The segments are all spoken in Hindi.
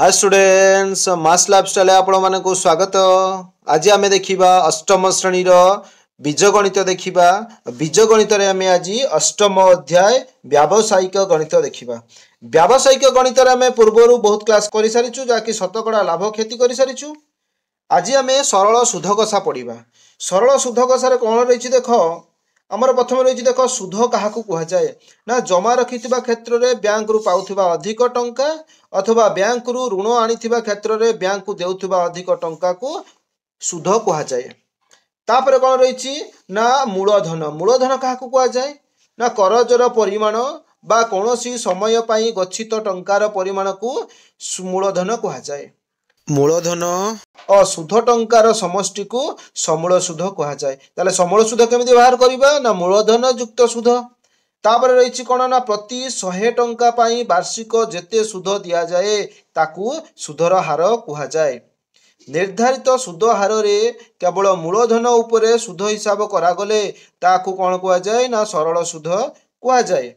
हाय स्टूडेंट्स मास लाइफस्टाइल आपण मानक स्वागत। आज आम देखा अष्टम श्रेणी बीजगणित देखा। बीजगणित आम आज अष्टम अध्याय व्यावसायिक गणित देखा। व्यावसायिक गणित आम पूर्वर बहुत क्लास कर सारी जहाँकि शतकड़ा लाभ क्षति कर सारी। आज आम सरल सुधकषा पढ़ा। सरल सुधकषार कौन रही देख आमर प्रथम रही देख सुध क्या कहुए ना जमा रखि क्षेत्र में बैंक रु पाउथिबा अधिक टंका अथवा बैंक रु ऋण आनी क्षेत्र में बैंक को देउथिबा अधिक टंका को सुध कहुए। तापर कौन रही ना मूलधन। मूलधन क्या कहुए ना करजर परिमाण बा कौनसी समय पाई गच्छित टंकार परिमाण को मूलधन कहुए। मूलधन और सुध टंकार समष्टि को समूल सुध कहुए। ताले समूल सुध केमिति बाहर करिबा ना मूलधन युक्त सुध। तापर रही कौन ना प्रति 100 टंका पाई वार्षिक जेते सुध दिया जाए ताकू सुधर हार कहुए। निर्धारित सुध हार रे केवल मूलधन उपरे सुध हिसाब करागले ताकू कौन कहुए ना सरल सुध कहुए।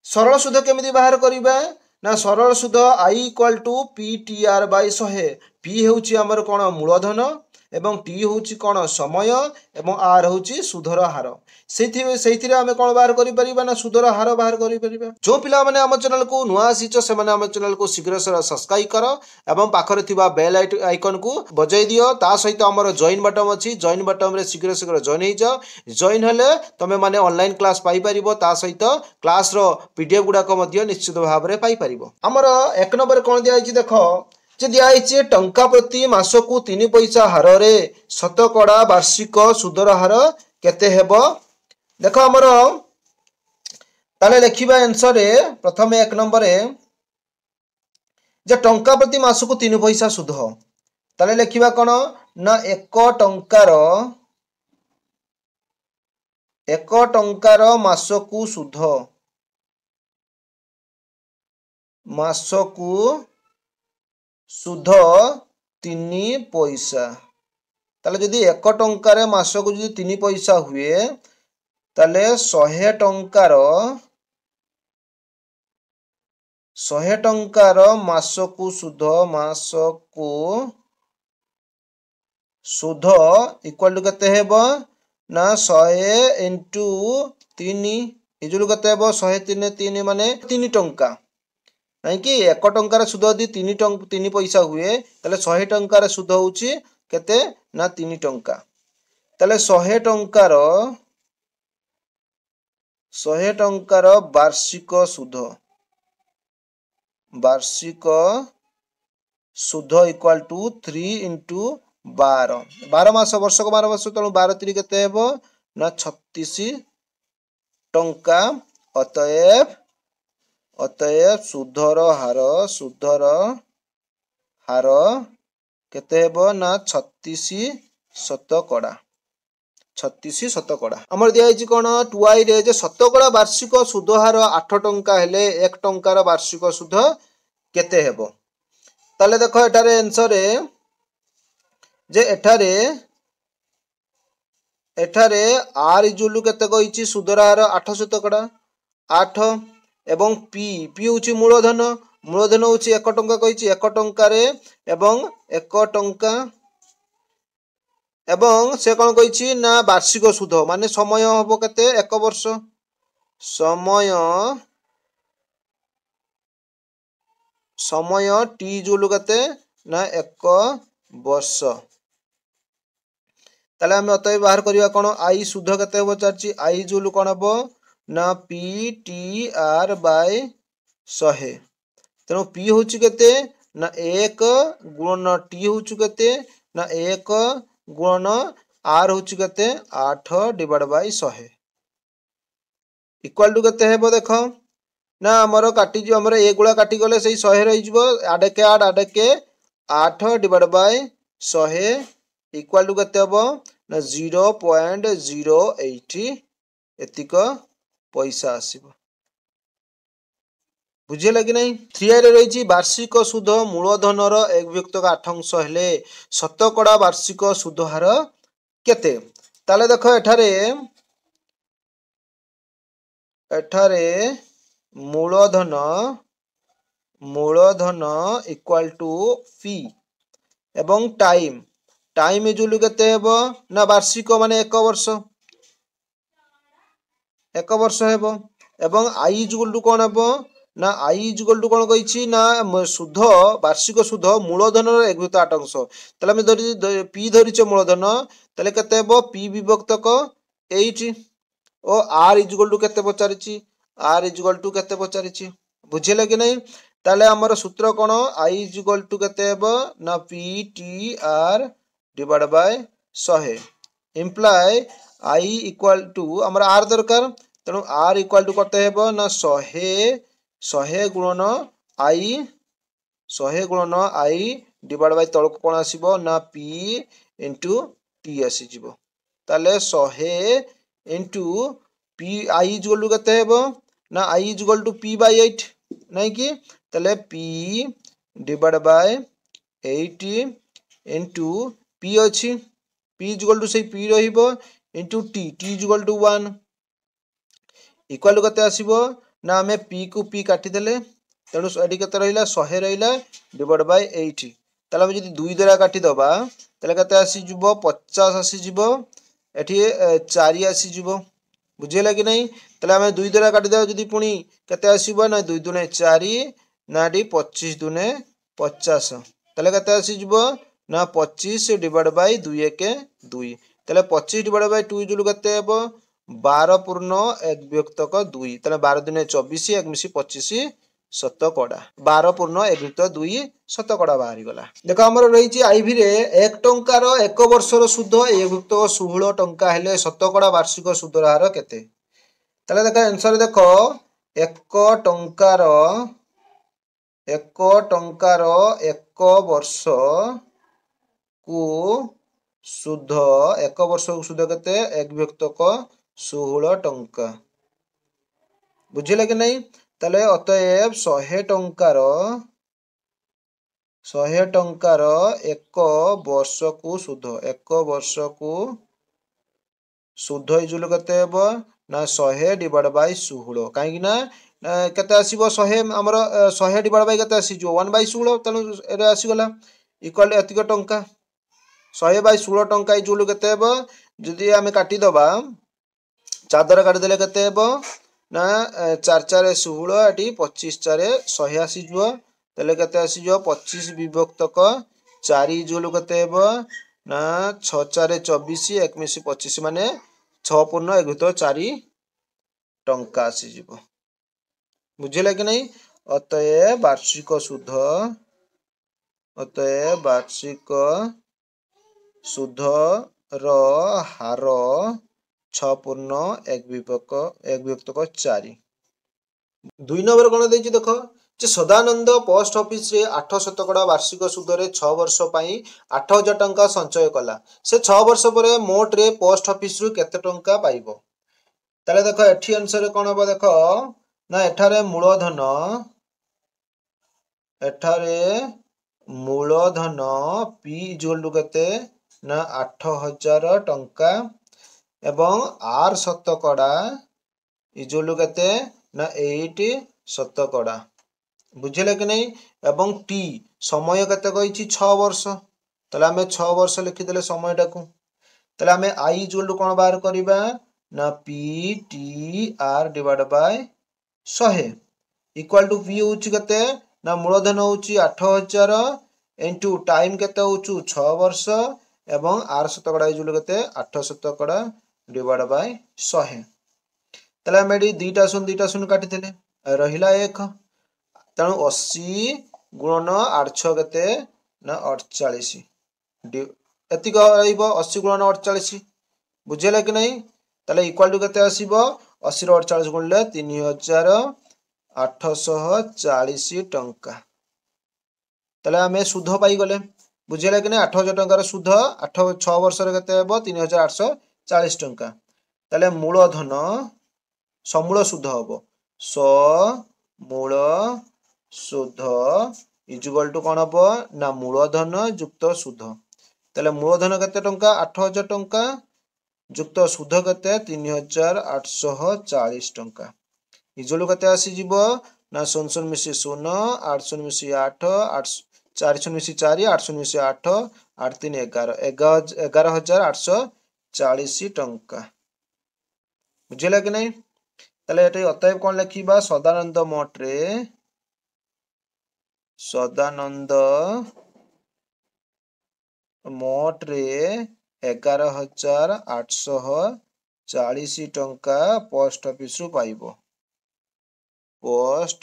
सरल सुध केमिति बाहर करिबा ना सरल सुध I equal to P T R by 100। P होउची हमर कौन मूलधन एवं टी होउची कौन समय एवं आर होउची सुधर हार। से आम कौन बाहर करिपरिबा ना सुधर हार बाहर करिपरिबा। जो पिला माने आम चैनल को नुआ आसीच से माने आम चैनल को शीघ्र सब्सक्राइब कर एवं पाखरे थिबा बेल आइकन को बजाई दियो। ता सहित हमर जॉइन बटन अछि। जॉइन बटन रे शीघ्र शीघ्र जॉइन हो जाओ। जॉइन हेले तमे माने ऑनलाइन क्लास पाई परिबो। ता सहित क्लास रो पीडीएफ गुडा को मध्य निश्चित भाव रे पाई परिबो। हमर एक नंबर कौन दिया आइछि देखो जे दिया आइछि टंका प्रति मास को 3 पैसा हार रे शतकड़ा वार्षिक सुधर हार केते हेबो। देखो हमर ताले लिखिबा आंसर रे प्रथम एक नंबर जे टंका प्रति मास को 3 पैसा सुध। ताले लिखिबा कोन ना एक टंकार मास को सुध। मास को सुध 3 पैसा। ताले जदि एक टंकार मास को जदि 3 पैसा हुए ताले 100 टंकार मास को सुध। मास को सुध इक्वल टू केते हेबो ना 100 इंटू 3 इजुल केते हेबो 100 3 माने 3 टंका नहीं कि एक टंकार सुध यदि 3 पैसा हुए ताले 100 टंकार सुध होउची केते ना 3 टंका। ताले 100 टंकार वार्षिक सुध। वार्षिक सुध इक्वल टू 3 इंटू 12 मास वर्ष को 12 वर्ष तेणु 12 3 केते हेबो ना 36 टंका। अतएव सुधर हार केते हेबो ना 36 शतकड़ा। 36 शतकड़ा हमर दिया आइछि कोन 2i रे जे शतकड़ा वार्षिक सुध हार 8 टंका हेले 1 टंकार वार्षिक सुध केते हेबो। ताले देखो एटारे आंसर जे एठारे आर इजुलु केते कहिछि सुधर हार 8 शतकड़ा 8 एवं पी होउछि मूलधन। मूलधन होउछि 1 टंका कहिछि 1 टंका रे एवं 1 टंका एवं से कौन कहिछि ना वार्षिक सुध माने समय हबो केते 1 वर्ष। समय टी जुल केते ना 1 वर्ष। ताले हम अतय बाहर करिया कोन आई सुध केते हो चारछि आई जुल कोन हबो ना पी टी आर बाय 100। तेनो पी होउछि केते ना 1 गुणन टी होउछि केते ना 1 गुणन आर होउछि केते 8 डिवाइड बाय 100 इक्वल टू केते हेबो देखो ना हमर काटी जो हमर ए गुळा काटी गले सेही 100 रहि जिवो आडे के 8 डिवाइड बाय 100 इक्वल टू केते हेबो ना 0.080 एतिक पैसा आसीबो। बुझिला कि नहीं। 3i रे रही वार्षिक सुध मूलधनर 1/8 हेले शतकड़ा वार्षिक सुध हार केते। ताले देखो एठारे मूलधन मूलधन इक्वाल टू पी एवं टाइम टाइम इजुअल केते हेबो ना वार्षिक माने एक वर्ष हेबो एवं आई इजुअल टू कोन हेबो ना आई इजुअल टू कोन कहिछि ना सुध वार्षिक सुध मूलधन एक आठ अंश तले हम धरि पी धरिचे मूलधन तले केते हेबो पी विभक्तक 8 ओ आर इजुअल टू केते पचारिछि आर इजुअल टू केते पचारिछि बुझिले कि नहीं ताले हमर सूत्र कोन आई इजुअल टू केते हेबो ना P T R divide by 100 imply I equal to हमर आर दरकार तेणु आर इक्वल टू कते हेबो ना 100 गुणन आई 100 गुणन आई डिवाइड बाय तळक कोन आसीबो ना पी इनटू टी आसी जिवो ताले 100 into P I equal to कते हेबो ना I equal to P by 8 नहीं कि ताले P divide by 8 into P अछि पी इक्वल टू से पी रहिबो into T T equal to 1 equal to कते आसीबो ना हमें पी को पी काटी देले तेणु एडी कते रहिला 100 रहिला डिवाइड बाय 8 ताले हम जदी 2 द्वारा काटी दबा ताले कते आसी जिवो 50 आसी जिवो एठी 4 आसी जिवो बुझिला कि नहीं ताले हम 2 द्वारा काटी दबा जदी पुनी कते आसीबो ना 2 दुने 4 ना डी 25 दुने 50 ताले कते आसी जिवो ना 25 डिवाइड बाय 2 1 2 ताले 25 डिवाइड बाय 2 जुलु कते हेबो 12 पूर्ण 1 विभक्तक 2 ताले 12 दुने 24 1 मिसी 25 शतकड़ा 12 पूर्ण 1 विभक्त 2 शतकड़ा बाहरी गला देखो हमर रहिछि आईवी रे 1 टंकार 1 वर्षर सुध 1 विभक्त 16 टंका हेले शतकड़ा वार्षिक सुधर हार केते ताले देखो आंसर देखो 1 टंकार 1 वर्ष को सुध 1 वर्ष को सुध केते 1 विभक्तक 16 टंका बुझिले कि नहीं ताले अतएव 100 टंकार 1 वर्ष को सुध 1 वर्ष को सुध इजुल केते हेबो ना 100 डिवाइड बाय 16 काहे कि ना केते आसीबो 100 हमर 100 डिवाइड बाय केते आसी जो 1 बाय 16 तनु एरे आसी गला इक्वल एतिक टंका 100 बाय 16 टंका इजुल केते हेबो जदी हमें काटी दबा चादर काटी देले केते हेबो ना 4 4 16 एटी 25 4 100 आसी जो तले केते आसी जो 25 विभक्तक 4 इजुल केते हेबो ना 6 4 24 1 मिसी 25 माने 6 पूर्ण 1 विभक्त 4 टंका आसी जिवो बुझिला कि नहीं अतएव वार्षिक सुध रो हार 6 पूर्ण 1 विभक्तक 4 2 नंबर कोन देछि देखो जे सदानंद पोस्ट ऑफिस रे 8 शतकड़ा वार्षिक सुध रे 6 वर्ष पई 8000 टंका संचय कला से 6 वर्ष परे मोट रे पोस्ट ऑफिस रु केते टंका पाइबो ताले देखो एठी आंसर कोन हो देखो ना एठारे मूलधन पी इक्वल टू केते ना 8000 टंका एवं आर शतकड़ा इक्वल टू केते ना 8 शतकड़ा बुझिले कि नहीं एवं टी समय केते कहिछि 6 वर्ष तले हमें 6 वर्ष लिखि देले समयटा को तले हमें आई इक्वल टू कोन बाहर करिबा ना P T R divide by 100 equal to P होछि केते ना मूलधन होछि 8000 इनटू टाइम केते होछु 6 वर्ष एवं आर शतकड़ा इक्वल केते 8 शतकड़ा डिवाइड बाय 100 तले हमें दीटा शून्य काटी देले रहिला 1 तेणु 80 गुणन 8 6 केते ना 48 एतिक रहइबो 80 गुणन 48 बुझिले कि नहीं ताले इक्वल टू केते आसीबो 80 रो 48 गुणले 3840 टंका ताले हमें सुध पाई गले बुझिले कि नहीं 8000 टंकार सुध 8 6 वर्ष रे केते हेबो 3840 टंका ताले मूलधन समूल सुध हबो मूल सुध इक्वल टू कोन हबो ना मूलधन युक्त सुध ताले मूलधन केते टंका 8000 टंका युक्त सुध केते 3840 टंका इक्वल केते आसी जिवो ना 0 मिसी 0 8 0 मिसी 8 8 4 0 मिसी 4 8 0 मिसी 8 8 3 11 11,840 टंका बुझिला कि नहीं ताले एटे अतएव कौन लिखिबा सदानंद मठरे सदानंद मठरे 11,840 टंका पोस्ट ऑफिस रु पाइबो पोस्ट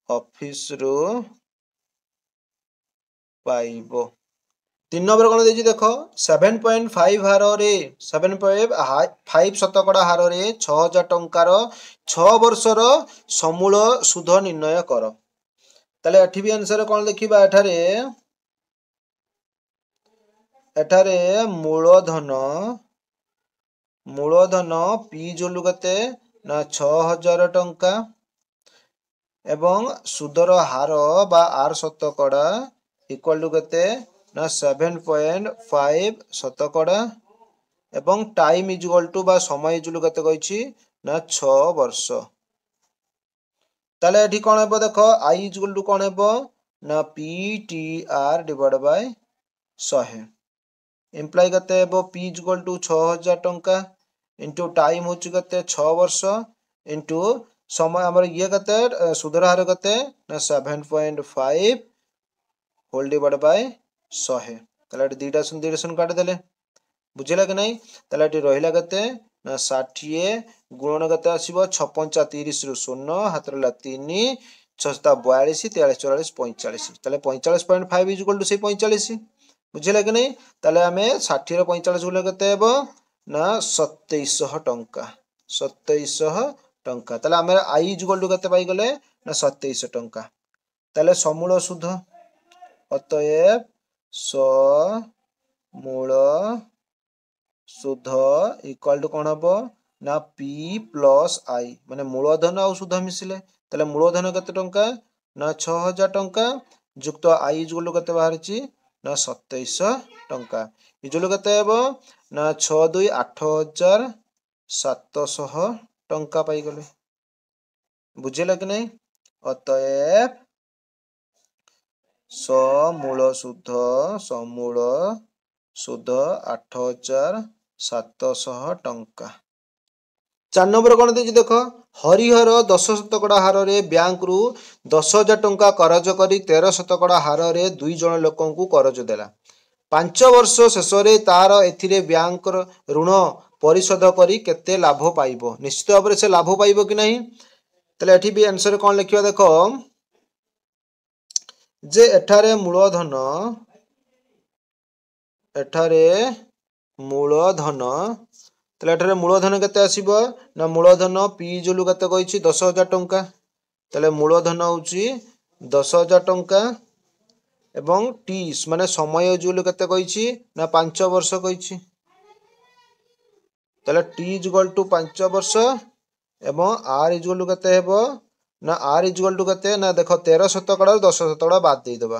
ऑफिस रु पाइबो 3 नंबर कौन देछि देखो 7.5 हार रे 7.5 शतकड़ा हार रे 6000 टंकार 6 वर्षर समूल सुध निर्णय कर ताले एठी भी आंसर कौन लिखिबा एठारे मूलधन पी जोलु कते ना 6000 टंका एवं सुदर हार बा आर शतकड़ा इक्वल टू कते ना 7.5 शतकड़ा एवं टाइम इक्वल टू बा समय इक्वल कते कहिछि ना 6 वर्ष ताले एठी कोन हेबो देखो आई इक्वल टू कोन हेबो ना P T R divide by 100 imply कते हेबो पी इक्वल टू 6000 टंका इनटू टाइम होछि कते 6 वर्ष इनटू समय हमर ये कते सुदर हार कते ना 7.5 होल डिवाइड बाय 100 ताले दीटा सुन काट देले बुझिला कि नहीं ताले एटी रहिला कते ना 60 गुणन कते आसीबो 56 30 रु 0 हाथ रहला 3 6 42 43 44 45 ताले 45.5 इक्वल टू से 45 बुझिला कि नहीं ताले हमें 60 रो 45 गुणन कते हेबो ना 2700 टंका 2700 टंका ताले हमें आई इक्वल टू कते पाई गले ना 2700 टंका ताले समूल सुध अतएव समूल सुध इक्वल टू कौन हम ना पी प्लस आई माने मूलधन आ सुध मिसिले ताले मूलधन केते टंका ना 6000 टंका युक्त आई इक्वल टू केते बाहरची ना 2700 टंका इक्वल टू केते हेबो ना 6 2 8700 टंका पाई गले बुझिला कि नहीं अतएव समूल सुध 8700 टंका 4 नंबर कौन देछि देखो हरिहर 10 शतकड़ा हार रे बैंक रु 10,000 टंका करज करी 13 शतकड़ा हार रे 2 जण लोकन को करज देला 5 वर्ष शेष रे तार एथिरे बैंक ऋण परिशोध करी केते लाभ पाइबो निश्चित भाव से लाभ पाइबो कि नहीं तले एठी भी आंसर कौन लिखिबा देखो जे एठारे मूलधन ताले एठारे मूलधन केते आसीबो ना मूलधन पी जोलु केते कहिछि 10,000 टंका ताले मूलधन होछि 10,000 टंका एवं टी माने समय जोलु केते कहिछि ना 5 वर्ष कहिछि ताले टी इक्वल टू 5 वर्ष एवं आर इक्वल टू केते हेबो ना आर इक्वल टू केते ना देखो 13 शतकड़ा 10 शतकड़ा बाद दे देबा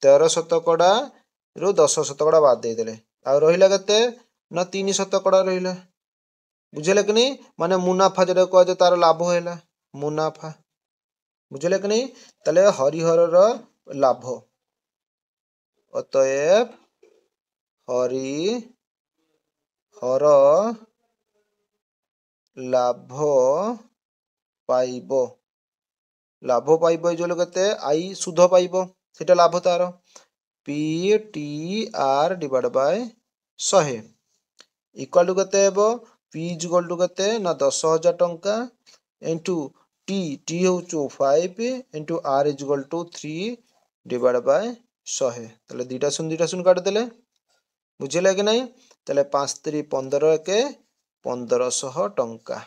13 शतकड़ा रु 10 शतकड़ा बाद दे देले आ रहिला केते ना 3 शतकड़ा रहिला बुझले कि नहीं माने मुनाफा जरे को जे तार लाभ हैला मुनाफा बुझले कि नहीं तले हरिहर रो लाभ अतएव हरिहर लाभ पाइबो जो केते आई सुध पाइबो सेटा लाभ तार P T R divide by 100 equal to केते हेबो पी इक्वल टू केते ना 10,000 टंका इनटू टी होचो 5 into R equal to 3 divide by 100 तले दीटा सुन काट देले बुझिले कि नहीं तले 5 3 15 के 1500 टंका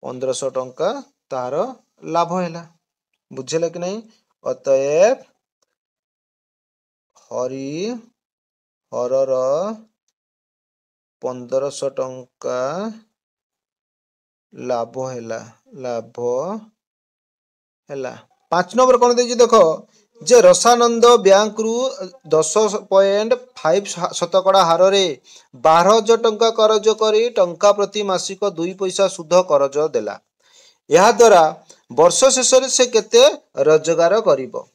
1500 टंका तार लाभ हैला बुझिले कि नहीं अतएव हरिहर 1500 टंका लाभ हैला 5 नंबर कौन देछि देखो जे रसानंद बैंक रु 10.5% हार रे 12,000 टंका करज करी टंका प्रति मासिक 2 पैसा सुध करज देला। यह द्वारा वर्ष शेष से केते रोजगार करिवो।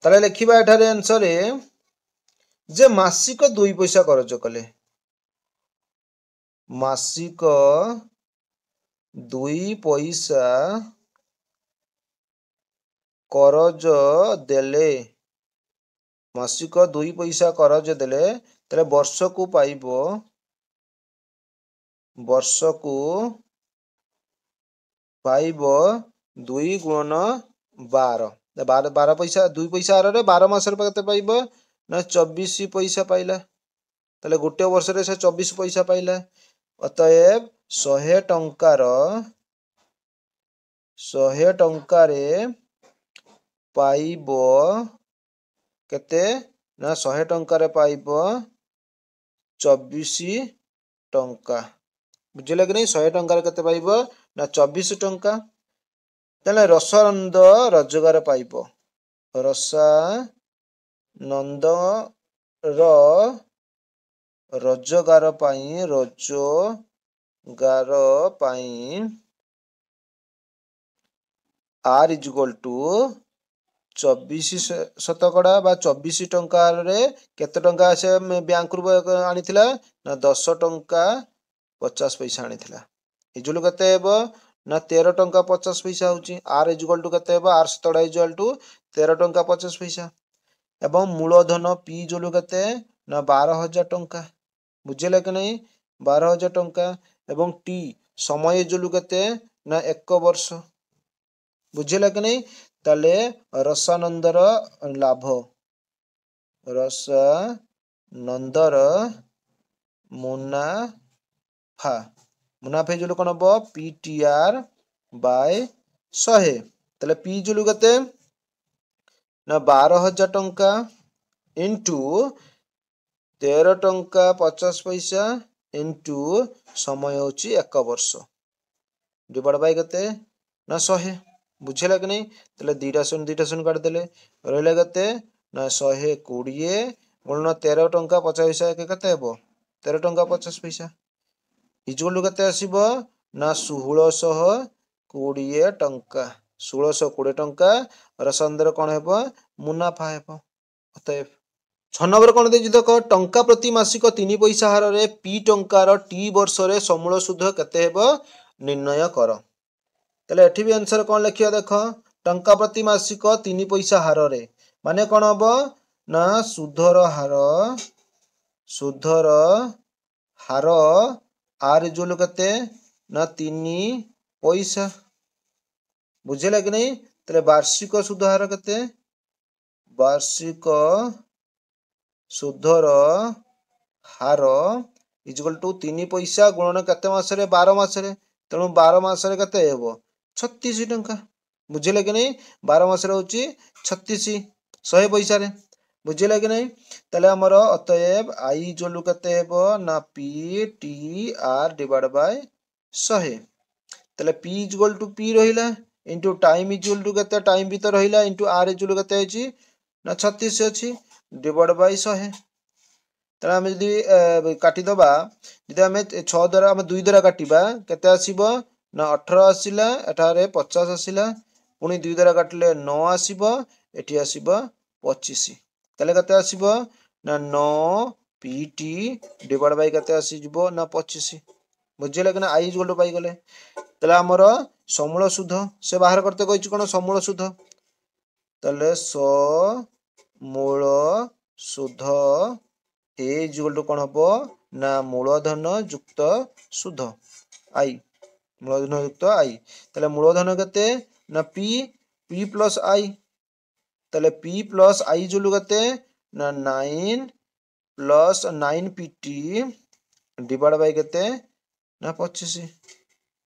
ताले लिखिबा एठारे आंसर जे मासिक 2 पैसा करज कले, मासिक 2 पैसा करज देले, मासिक 2 पैसा करज देले तेरे वर्ष को पाइबो, वर्ष को पाइबो 2 गुणन 12 12 पैसा 2 पैसा हार रे 12 मास केते पाइबो ना 24 पैसा पाइला। ताले गोटे वर्ष रे से 24 पैसा पाइला। अतएव 100 टंका रे पाइबो केते ना 100 टंका रे पाइबो 24 टंका। बुझिले कि नहीं? 100 टंका रे केते पाइबो ना 24 टंका। ताले रसानंद रोजगार पाइबो, रसानंद रो रोजगार पाई R इज इक्वल टू 24% बा 24 टंका रे केते टंका से बैंक रु आनिथिला ना 10 टंका 50 पैसा आनिथिला। इजुल केते हेबो ना 13 टंका 50 पैसा होची। R इज इक्वल टू केते हेबो R सतडा इज इक्वल टू 13 टंका 50 पैसा एवं मूलधन P जुलु केते ना 12,000 टंका। बुझिले कि नहीं? 12,000 टंका एवं T समय जुलु केते ना 1 वर्ष। बुझिले कि नहीं? ताले रसानंदर लाभ, रसानंदर मुनाफा, मुनाफा जुलु कोन हबो PTR बाय 100। ताले P जुलु केते ना 12,000 टंका इंटू 13 टंका 50 पैसा इंटू समय होची 1 वर्ष डिवाइड बाय केते ना 100। बुझिला कि नहीं? ताले 2 शून्य काट देले रहले केते ना 120 गुणन 13 टंका 50 पैसा केते हेबो 13 टंका 50 पैसा इजुल केते आसीबो ना 1620 टंका। 1620 टंका रसानंदर कोन हेबो मुनाफा हेबो। अतएव 6 नंबर कोन देछि देखो टंका प्रति मासिक 3 पैसा हार रे P टंकार T वर्ष रे समूल सुध केते हेबो निर्णय कर। ताले एठी भी आंसर कोन लिखिया देखो टंका प्रति मासिक 3 पैसा हार रे माने कोन हबो ना सुधर हार R इजुल केते ना 3 पैसा। बुझिला कि नहीं? ताले वार्षिक सुध हार केते, वार्षिक सुधर हार इक्वल टू 3 पैसा गुणन केते मास रे 12 मास रे तेणु 12 मास रे केते हेबो 36 टंका। बुझिले कि नहीं? 12 मास रे होची 36 100 पैसा रे। बुझिले कि नहीं? ताले हमर अतएव I जोलु केते हेबो ना PTR डिवाइड बाय 100। ताले P इक्वल टू P रहिला इंटू टाइम इक्वल टू केते टाइम भी तो रहिला इंटू R इक्वल केते होची ना 36 अछि डिवाइड बाय 100। ताले हम जदी काटी दबा जदी हम 6 द्वारा हम 2 द्वारा काटिबा केते आसीबो ना 18 आसीला एठारे 50 आसीला पुनी 2 द्वारा काटले 9 आसीबो एठी आसीबो 25। ताले केते आसीबो ना 9 PT डिवाइड बाय केते आसी जिवो ना 25। बुझिले कि ना I इक्वल टू पाई गले। ताले हमर समूल सुध से बाहर करते कहिछ कोन समूल सुध ताले समूल सुध A इक्वल टू कोन हबो ना मूलधन युक्त सुध I, मूलधन युक्त I। ताले मूलधन केते ना P प्लस I। ताले P प्लस I जुलु केते ना 9 प्लस 9 PT डिवाइड बाय केते ना 25।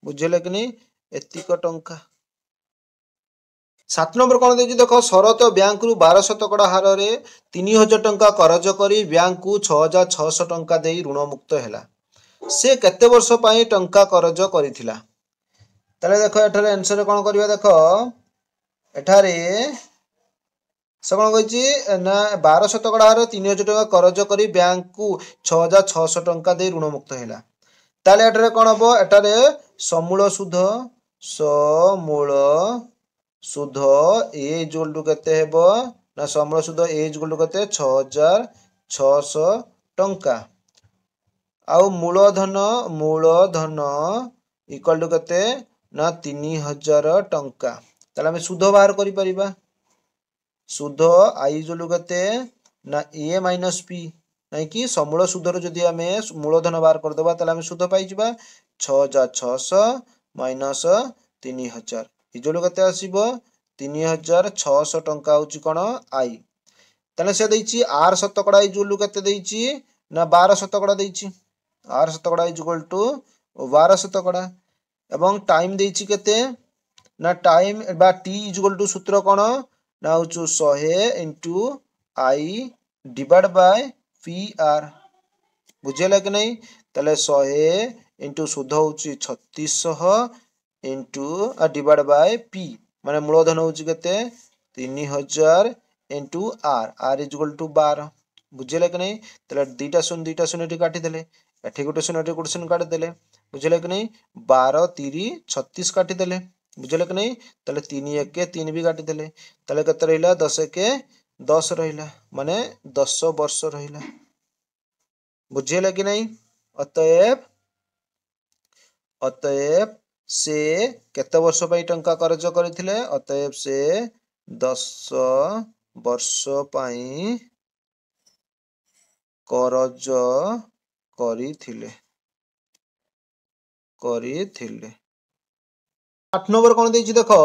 बुझिले कि नहीं? एतिक टंका। 7 नंबर कोन देछि देखो शरत बैंक रु 12% हार रे 3000 टंका करज करी बैंक को 6600 टंका देई ऋण मुक्त हैला। से केते वर्ष पई टंका करज करिथिला। ताले देखो एठारे आंसर कोन करबा देखो एठारे से कौन कही ना 12 शतकड़ा हार 3000 टଙ୍କା करज करी बैंक को 6600 टଙ୍କା दे ऋण मुक्त हैला ताले एटारे कौन हबो एटारे समूल सुध समूल सुध ए इक्वल टू केते हेबो ना समूल सुध ए इक्वल टू केते 6600 टଙ୍କା आउ मूलधन इक्वल टू केते ना 3000 टଙ୍କା ताले हमें सुध बाहर करि परिबा सुध आई इक्वल केते ना ए माइनस पी नहीं कि समूल सुधर जदि आमे मूलधन बाहर कर देबा ताले हमें सुध पाई जिबा 6600 माइनस 3000 इक्वल केते आसीबो 3600 टଙ୍କା होची कोन आई ताले से देइची आर शतकड़ा इक्वल केते देइची ना 12 शतकड़ा देइची आर शतकड़ा इक्वल टू 12 शतकड़ा एवं टाइम देइची केते ना टाइम बा टी इक्वल टू सूत्र कोन ना होचु 100 into I divide by P R बुझेला कि नहीं ताले 100 इंटू सुध होची 3600 इंटू डिवाइड बाय पी माने मूलधन होची केते 3000 into R R equal to 12 बुझेला कि नहीं ताले दुईटा शून्य एठी काटी देले एठी गोटे शून्य काटी देले बुझेला कि नहीं 12 3 36 काटी देले बुझेला कि नहीं ताले 3 1 3 भी काटी देले ताले केते रहिला 10 1 10 रहिला माने 10 वर्ष रहिला बुझेला कि नहीं अतएव से केते वर्ष पई टंका कर्ज करथिले अतएव से 10 वर्ष पई करज करथिले 8 नंबर कोन देछि देखो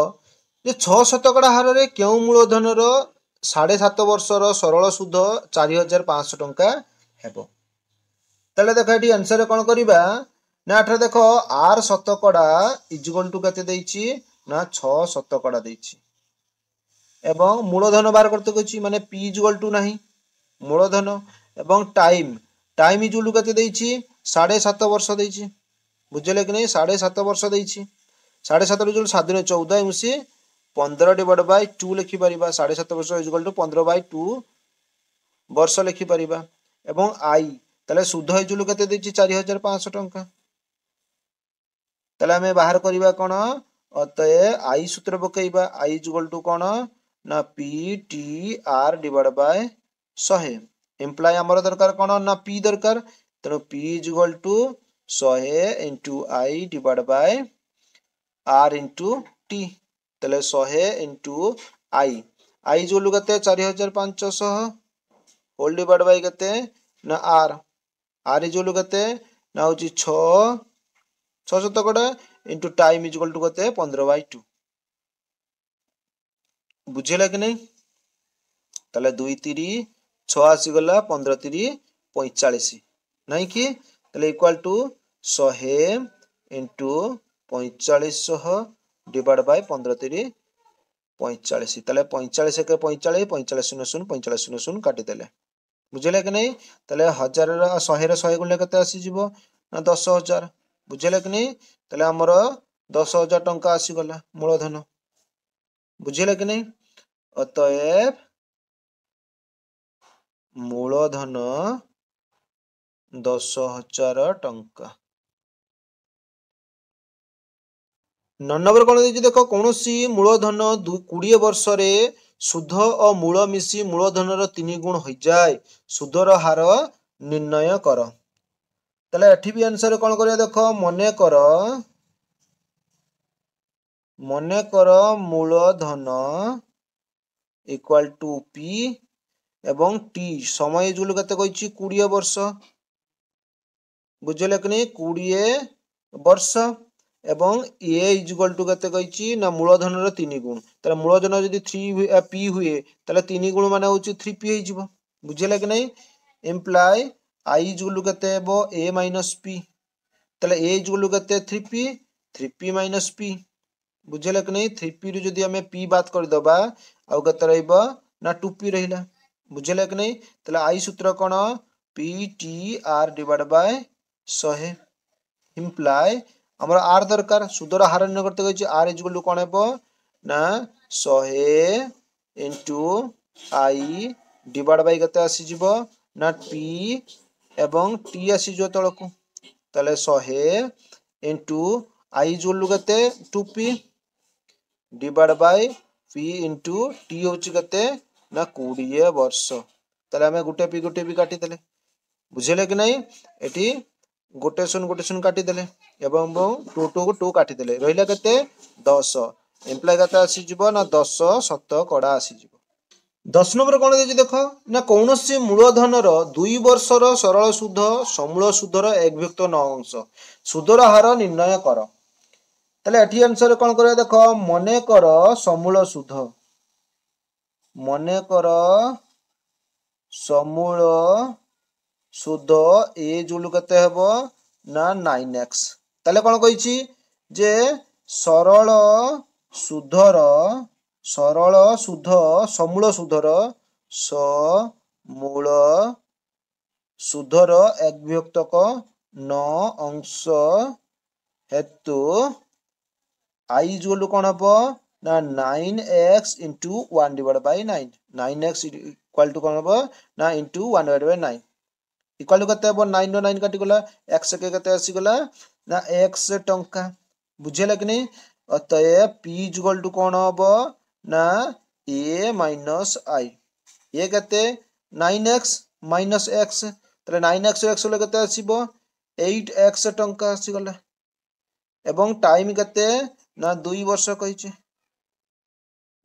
जे 6 शतकड़ा हार रे केउ मूलधन रो 7.5 वर्षर सरल सुध 4500 टंका हेबो तले देखो एटी आंसर कोन करिबा ना एठा देखो आर शतकड़ा इक्वल टू केते देछि ना 6 शतकड़ा देछि एवं मूलधन बाहर करते कछि माने पी इक्वल टू नाही मूलधन एवं टाइम इक्वल टू केते देछि 7.5 वर्ष देछि बुझले कि नहीं 7.5 वर्ष देछि 7.5 रो 7 ने 14 मुसी 15 डिवाइड बाय 2 लिखि परिबा 7.5 वर्ष इक्वल टू 15 बाय 2 वर्ष लिखि परिबा एवं आई तले सुध इक्वल केते देछि 4500 टंका तले हमें बाहर करिबा कोन अतएव आई सूत्र पकेइबा आई इक्वल टू कोन ना P T R divide by 100 imply हमर दरकार कोन ना पी दरकार तनो P equal to 100 into I divide by R into T तले 100 इंटू आई इक्वल केते 4500 होल डिवाइड बाय केते ना आर इक्वल केते ना होची 6 शतकड़ा इंटू टाइम इक्वल टू केते 15 बाय 2 बुझेला कि नहीं ताले 2 3 6 आसी गला 15 3 45 नहीं कि ताले equal to 100 into 4500 divide by 15 3 45 ताले 45 के 45 45 0 45 0 काटी देले बुझेला कि नहीं ताले 1000 रा 100 रा 100 गुणले केते आसी जिवो ना 10000 बुझेला कि नहीं ताले हमर 10000 टंका आसी गला मूलधन बुझेला कि नहीं अतएव मूलधन 10000 टंका 9 नंबर कोन देछि देखो कोनोसी मूलधन 20 वर्ष रे सुध और मूल मिसी मूलधन रो 3 गुण हो जाए सुधर हार निर्णय कर तले एठी भी आंसर कोन करिया देखो मने कर मूलधन इक्वल टू पी एवं टी समय इक्वल केते कहिछि 20 वर्ष बुझले कि नहीं 20 वर्ष एवं ए इक्वल टू केते कहिछि ना मूलधन रो 3 गुण तले मूलधन जदी 3 पी हुए तले 3 गुण माने होछि 3 पी हे जिवो बुझले कि नहीं इंप्लाई आई इक्वल केते हेबो ए माइनस पी तले ए इक्वल केते 3 पी माइनस पी बुझले कि नहीं 3 पी रु जदी हमें पी बात कर दबा आउ केते रहइबो ना 2 पी रहिला बुझले कि नहीं तले आई सूत्र कोन P T R divide by 100 imply हमर आर दरकार सुधर हार निर्णय करते कहिछि आर इक्वल टू कोन हेबो ना 100 इंटू आई डिवाइड बाय केते आसी जिवो ना पी एवं टी आसी जो तळकू ताले 100 इनटू आई जोलु केते 2p divide by P into T होची केते ना 20 वर्ष ताले हमें गुटे पी काटी देले बुझिले कि नहीं एटी गोटे शून काटी देले एवं 2 2 को 2 काटी देले रहिला केते 10 एम्प्लॉय केते आसी जिवो ना 10 शतकड़ा आसी जिवो 10 नंबर कोन देछि देखो ना कौनसी मूलधनर 2 वर्षर सरल सुध समूल सुधर एक विभक्त 9 अंश सुधर हार निर्णय कर ताले एठी आंसर कोन करे देखो मने कर समूल सुध मने कर समूल सुध ए जुलु केते हेबो ना 9x ताले कोन कहिछि जे सरल सुधर समूल सुधर समूल सुधर एक विभक्तक 9 अंश हेतु आई जुलु कोन हेबो ना 9x into 1 divided by 9 9x equal to कोन हेबो ना into 1 divided by 9 इक्वल कते हेबो 9 नो 9 काटी गला x के कते आसी गला ना x टंका बुझिला कि नहीं अतएव p इक्वल टू कोन हेबो ना a minus i ये कते 9x minus x तले 9x x ले कते आसीबो 8x टंका आसी गला एवं टाइम कते ना 2 वर्ष कहिचे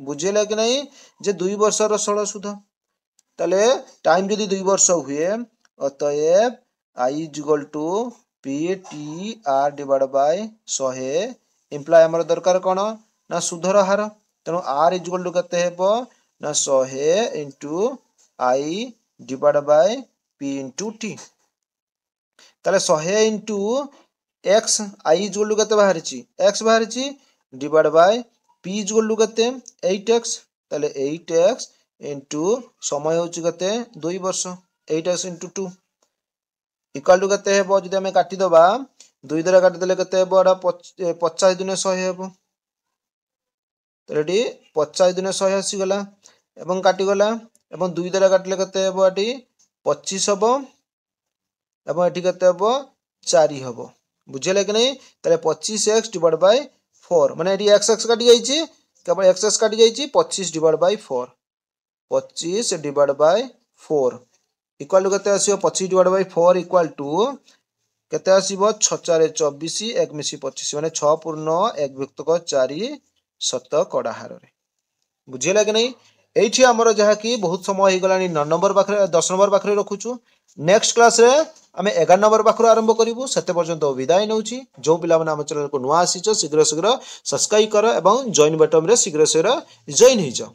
बुझिला कि नहीं जे 2 वर्षर सरल सुध तले टाइम जदी 2 वर्ष हुए अतएव I equal to P T R divide by 100 employ हमर दरकार कोन ना सुधर हार तेनु आर इक्वल टू कते हेबो ना 100 into I divide by P into T ताले 100 into X I equal to कते बाहरिची एक्स बाहरिची divide by P equal to कते 8x ताले 8x इनटू समय होची कते 2 वर्ष 8x into 2 इक्वल टू कते हेबो जदि हमें काटी दबा 2 द्वारा काटी देले कते हेबो एडा 50 दिन 100 हेबो तो रेडी 50 दिन 100 आसी गला एवं काटी गला एवं 2 द्वारा काटले कते हेबो एटी 25 हेबो एवं एटी कते हेबो 4 हेबो बुझिले कि नहीं ताले 25x डिवाइड बाय 4 माने एटी x x काटी जाईची केवल x x काटी जाईची 25 divide by 4 25 divide by 4 equal to कते आसीबो 25 डिवाइड बाय 4 इक्वल टू केते आसीबो 6 4 24 1 मिसी 25 माने 6 पूर्ण 1 विभक्तक 4 शतकड़ा हार रे बुझिला कि नहीं एठी हमर जहा कि बहुत समय हो गलानी 9 नंबर पाखरे 10 नंबर पाखरे रखुछु नेक्स्ट क्लास रे आमे 11 नंबर पाखरो आरंभ करिवु सेते पर्यंत विदाय नउची जो पिला माने हम चैनल को नुआ आसीचो शीघ्र शीघ्र सब्सक्राइब करो एवं जॉइन बटन रे शीघ्र शीघ्र जॉइन हो जाओ।